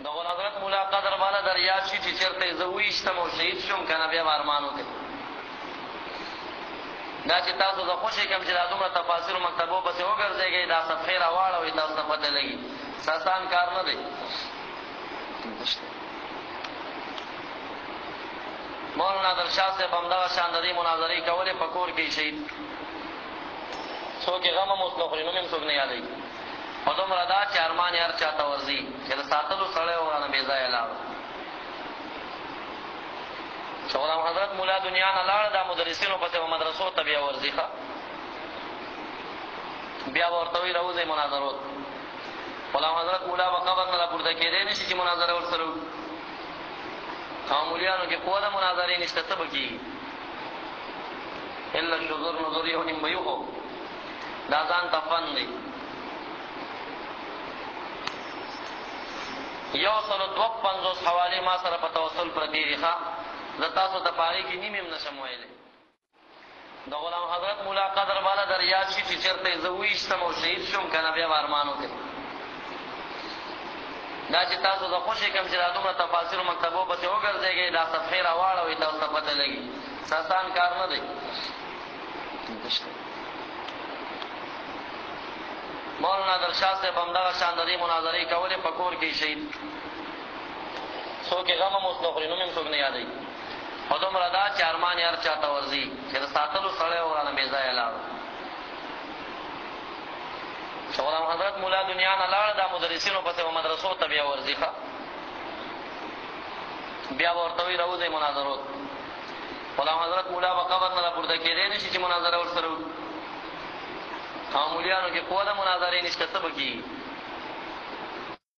د غول حضرت مولا قدر بالا در یاد شي چې چېرته زه وایستم او شهید شوم که نه بیا به ارمان وکړي دا چې تاسو زه خوشې کړم چې دا دومره تفاسیرو مکتبو پسې وګرځېږئ دا صفحې راواړوئ تاسو ته پته لګي آسان کار نه دی مولانا نادر شاه صاحب همدغه شان د دې مناظرې کولې په کور کې شهید څوک یې غم هم اوس نه خوري نوم یې هم څوک نه یادوي خو دومره دا چې ارمان یې هر چا ته ورځي چې د ساتلو سړی و رانه بې ځایه لاړ چې غلام حضرت مولا دنیا نه لاړ دا مدرسینو پسې به مدرسو ته بیا ورځي ښه بیا به ورته وایي راوځئ مناظرو ته غلام حضرت مولا به قبر نه راپورته کېدی نه شي چې مناظره ورسره وکړي او مولیانو کې قوه د مناظرې نشته څه به کېږي الا شذر نظر یو نیم به یو دا ځان ته فن دی 152 حوالې ما سره په توسل پرتې دي ښه زه تاسو ته په هغې کې نیم هم نشم ویلی د غلام حضرت مولا قدر بالا در یاد شي چې چېرته زه وایستم او شهید شوم که نه بیا به ارمان وکړي دا چې تاسو زه خوشې کړم چې دا دومره تفاسیرو مکتبو پسې وګرځېږئ دا صفحې راواړوئ تاسو ته پته لګي آسان کار نه دی مولانا نادر شاه صاحب همدغه شان د دې مناظرې کولې په کور کې شهید څوک یې غم هم اوس نه خوري نوم یې هم څوک نه یادوي خو دومره دا چې ارمان یې هر چا ته ورځي چې د ساتلو سړی و رانه بې ځایه لاړ چې غلام حضرت مولا دنیا نه لاړ دا مدرسینو پسې به مدرسو ته بیا ورځي ښه بیا به ورته وایي راوځئ مناظرو ته غلام حضرت مولا به قبر نه راپورته کېدی نه شي چې مناظره ورسره وکړي او مولیانو کې قوه د مناظرې نشته څه به کېږي